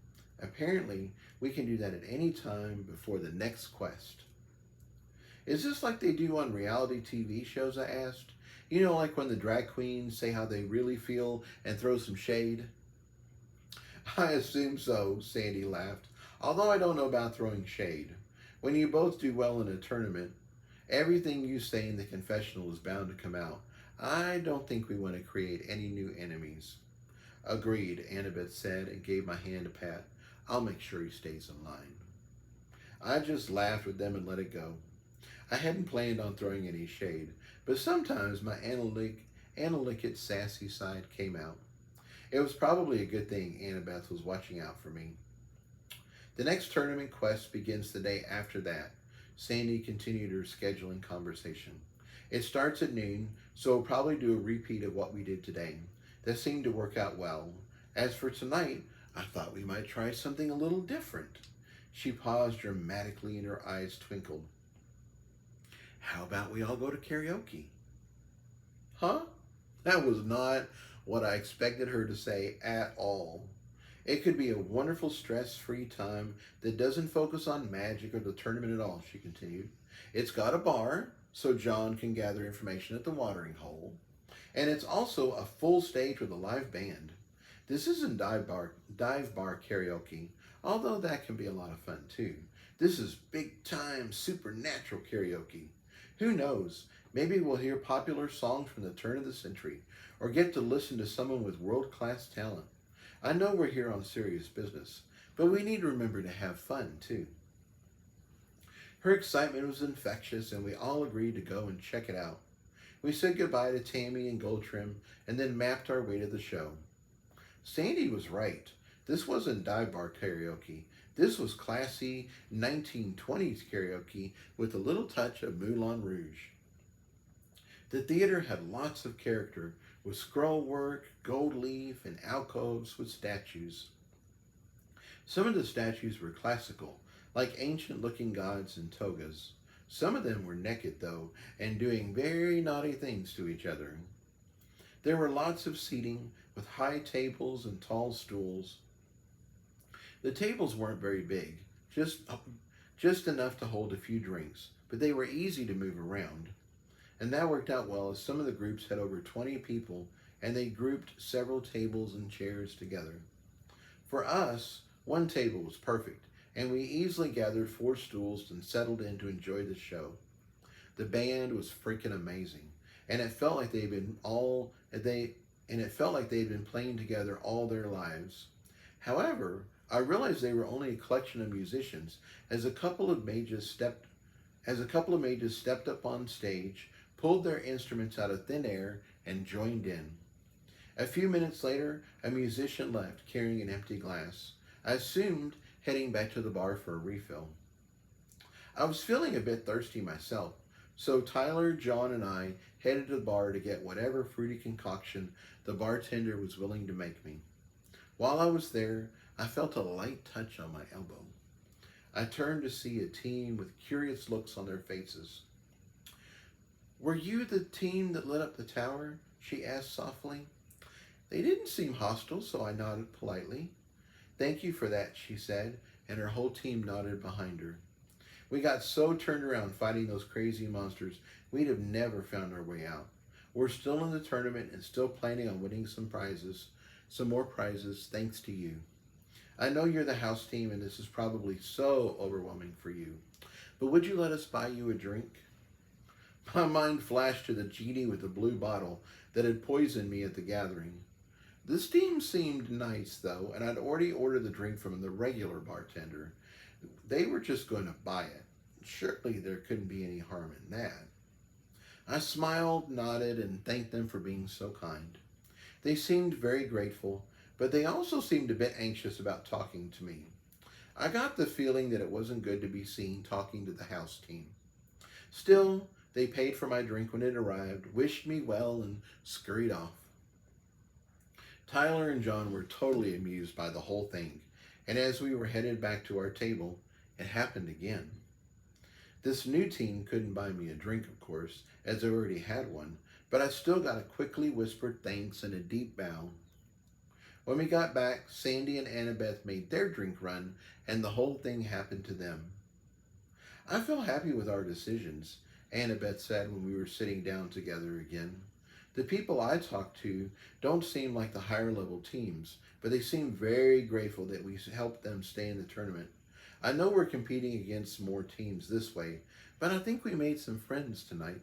Apparently, we can do that at any time before the next quest. Is this like they do on reality TV shows? I asked. You know, like when the drag queens say how they really feel and throw some shade? I assume so, Sandy laughed. Although I don't know about throwing shade. When you both do well in a tournament, everything you say in the confessional is bound to come out. I don't think we want to create any new enemies. Agreed, Annabeth said and gave my hand a pat. I'll make sure he stays in line. I just laughed with them and let it go. I hadn't planned on throwing any shade, but sometimes my analytic sassy side came out. It was probably a good thing Annabeth was watching out for me. The next tournament quest begins the day after that. Sandy continued her scheduling conversation. It starts at noon, so we'll probably do a repeat of what we did today. That seemed to work out well. As for tonight, I thought we might try something a little different. She paused dramatically and her eyes twinkled. How about we all go to karaoke? Huh? That was not what I expected her to say at all. It could be a wonderful stress-free time that doesn't focus on magic or the tournament at all, she continued. It's got a bar, so John can gather information at the watering hole. And it's also a full stage with a live band. This isn't dive bar karaoke, although that can be a lot of fun too. This is big-time supernatural karaoke. Who knows? Maybe we'll hear popular songs from the turn of the century, or get to listen to someone with world-class talent. I know we're here on serious business, but we need to remember to have fun too. Her excitement was infectious, and we all agreed to go and check it out. We said goodbye to Tammy and Goldtrim, and then mapped our way to the show. Sandy was right. This wasn't dive bar karaoke. This was classy 1920s karaoke with a little touch of Moulin Rouge. The theater had lots of character, with scroll work, gold leaf, and alcoves with statues. Some of the statues were classical, like ancient-looking gods in togas. Some of them were naked, though, and doing very naughty things to each other. There were lots of seating, with high tables and tall stools. The tables weren't very big, just enough to hold a few drinks, but they were easy to move around. And that worked out well, as some of the groups had over 20 people, and they grouped several tables and chairs together. For us, one table was perfect, and we easily gathered 4 stools and settled in to enjoy the show. The band was freaking amazing, and it felt like they'd been playing together all their lives. However, I realized they were only a collection of musicians, as a couple of mages stepped up on stage, pulled their instruments out of thin air, and joined in. A few minutes later, a musician left carrying an empty glass. I assumed heading back to the bar for a refill. I was feeling a bit thirsty myself, so Tyler, John, and I headed to the bar to get whatever fruity concoction the bartender was willing to make me. While I was there, I felt a light touch on my elbow. I turned to see a team with curious looks on their faces. "Were you the team that lit up the tower?" she asked softly. They didn't seem hostile, so I nodded politely. "Thank you for that," she said, and her whole team nodded behind her. We got so turned around fighting those crazy monsters, we'd have never found our way out. We're still in the tournament and still planning on winning some more prizes, thanks to you. I know you're the house team and this is probably so overwhelming for you, but would you let us buy you a drink? My mind flashed to the genie with the blue bottle that had poisoned me at the gathering. This team seemed nice, though, and I'd already ordered the drink from the regular bartender. They were just going to buy it. Surely there couldn't be any harm in that. I smiled, nodded, and thanked them for being so kind. They seemed very grateful, but they also seemed a bit anxious about talking to me. I got the feeling that it wasn't good to be seen talking to the house team. Still, they paid for my drink when it arrived, wished me well, and scurried off. Tyler and John were totally amused by the whole thing, and as we were headed back to our table, it happened again. This new team couldn't buy me a drink, of course, as I already had one, but I still got a quickly whispered thanks and a deep bow. When we got back, Sandy and Annabeth made their drink run, and the whole thing happened to them. I feel happy with our decisions, Annabeth said when we were sitting down together again. The people I talked to don't seem like the higher level teams, but they seem very grateful that we helped them stay in the tournament. I know we're competing against more teams this way, but I think we made some friends tonight.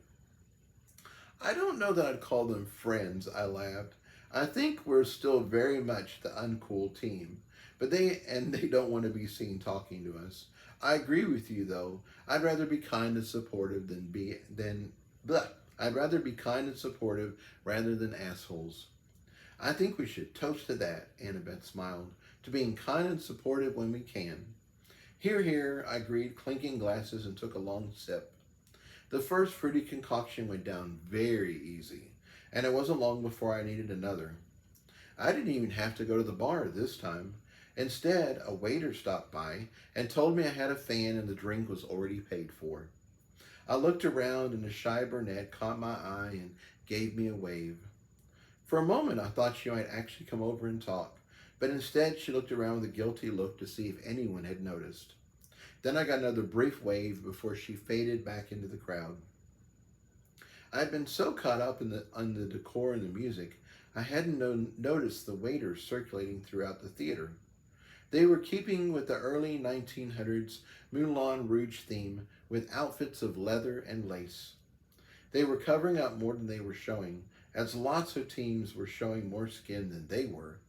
I don't know that I'd call them friends, I laughed. I think we're still very much the uncool team, but they don't want to be seen talking to us. I agree with you though. I'd rather be kind and supportive than blah. I'd rather be kind and supportive rather than assholes. I think we should toast to that, Annabeth smiled, to being kind and supportive when we can. Hear, hear, I agreed, clinking glasses and took a long sip. The first fruity concoction went down very easy, and it wasn't long before I needed another. I didn't even have to go to the bar this time. Instead, a waiter stopped by and told me I had a fan and the drink was already paid for. I looked around and a shy brunette caught my eye and gave me a wave. For a moment, I thought she might actually come over and talk, but instead she looked around with a guilty look to see if anyone had noticed. Then I got another brief wave before she faded back into the crowd. I had been so caught up on the decor and the music, I hadn't noticed the waiters circulating throughout the theater. They were keeping with the early 1900s Moulin Rouge theme with outfits of leather and lace. They were covering up more than they were showing, as lots of teams were showing more skin than they were.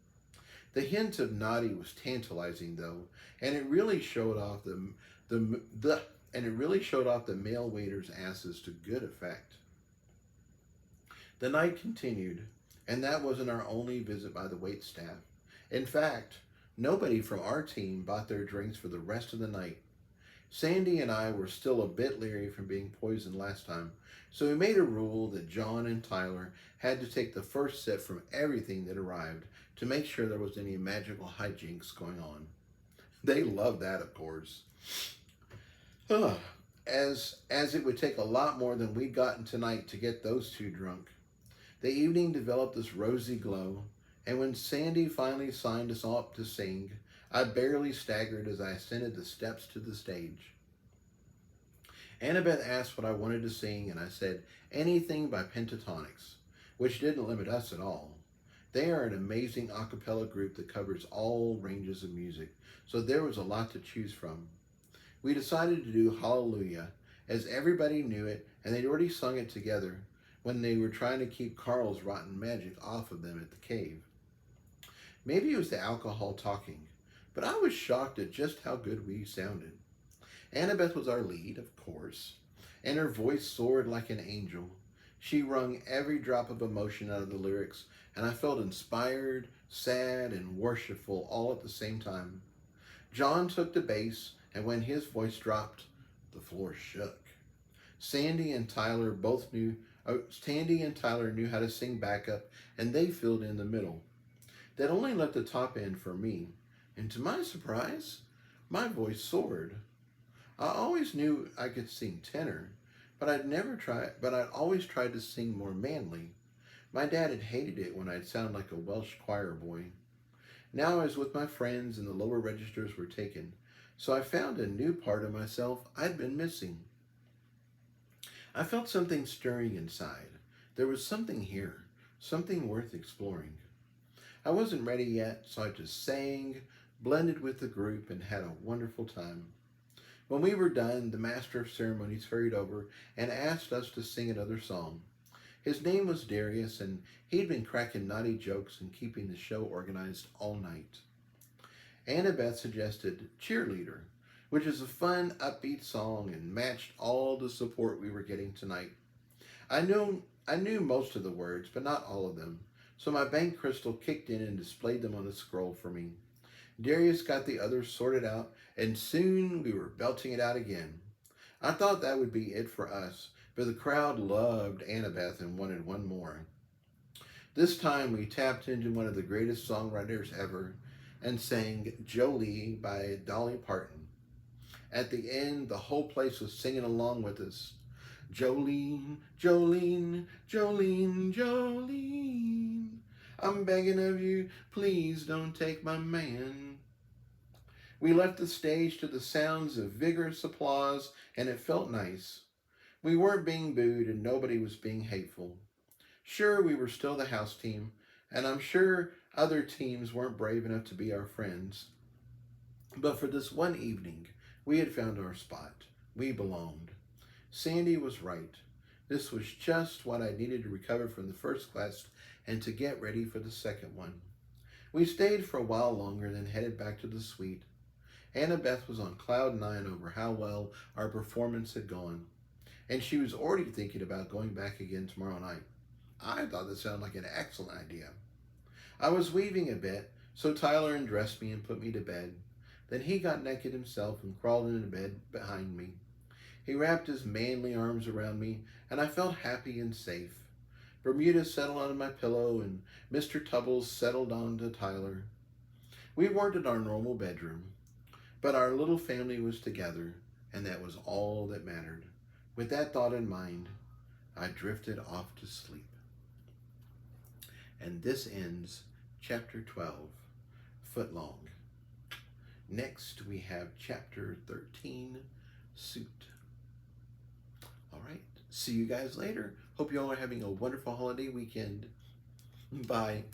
The hint of naughty was tantalizing though, and it really showed off the male waiters' asses to good effect. The night continued, and that wasn't our only visit by the waitstaff. In fact, nobody from our team bought their drinks for the rest of the night. Sandy and I were still a bit leery from being poisoned last time, so we made a rule that John and Tyler had to take the first sip from everything that arrived to make sure there was any magical hijinks going on. They loved that, of course. As it would take a lot more than we'd gotten tonight to get those two drunk. The evening developed this rosy glow, and when Sandy finally signed us up to sing, I barely staggered as I ascended the steps to the stage. Annabeth asked what I wanted to sing, and I said anything by Pentatonics, which didn't limit us at all. They are an amazing a cappella group that covers all ranges of music, so there was a lot to choose from. We decided to do Hallelujah, as everybody knew it, and they'd already sung it together when they were trying to keep Carl's rotten magic off of them at the cave. Maybe it was the alcohol talking, but I was shocked at just how good we sounded. Annabeth was our lead, of course, and her voice soared like an angel. She wrung every drop of emotion out of the lyrics, and I felt inspired, sad, and worshipful all at the same time. John took the bass, and when his voice dropped, the floor shook. Sandy and Tyler knew how to sing backup, and they filled in the middle. They'd only left the top end for me, and to my surprise, my voice soared. I always knew I could sing tenor, but I'd always tried to sing more manly. My dad had hated it when I'd sound like a Welsh choir boy. Now I was with my friends and the lower registers were taken, so I found a new part of myself I'd been missing. I felt something stirring inside. There was something here, something worth exploring. I wasn't ready yet, so I just sang, blended with the group, and had a wonderful time. When we were done, the master of ceremonies hurried over and asked us to sing another song. His name was Darius, and he'd been cracking naughty jokes and keeping the show organized all night. Annabeth suggested Cheerleader, which is a fun, upbeat song and matched all the support we were getting tonight. I knew most of the words, but not all of them, so my bank crystal kicked in and displayed them on a scroll for me. Darius got the others sorted out, and soon we were belting it out again. I thought that would be it for us, but the crowd loved Annabeth and wanted one more. This time we tapped into one of the greatest songwriters ever and sang Jolie by Dolly Parton. At the end, the whole place was singing along with us. Jolene, Jolene, Jolene, Jolene. I'm begging of you, please don't take my man. We left the stage to the sounds of vigorous applause, and it felt nice. We weren't being booed, and nobody was being hateful. Sure, we were still the house team, and I'm sure other teams weren't brave enough to be our friends. But for this one evening, we had found our spot. We belonged. Sandy was right. This was just what I needed to recover from the first class and to get ready for the second one. We stayed for a while longer, then headed back to the suite. Annabeth was on cloud nine over how well our performance had gone, and she was already thinking about going back again tomorrow night. I thought that sounded like an excellent idea. I was weaving a bit, so Tyler undressed me and put me to bed. Then he got naked himself and crawled into bed behind me. He wrapped his manly arms around me, and I felt happy and safe. Bermuda settled on my pillow, and Mr. Tubbles settled onto Tyler. We weren't in our normal bedroom, but our little family was together, and that was all that mattered. With that thought in mind, I drifted off to sleep. And this ends Chapter 12, Footlong. Next, we have Chapter 13, Suit. All right, see you guys later. Hope you all are having a wonderful holiday weekend. Bye.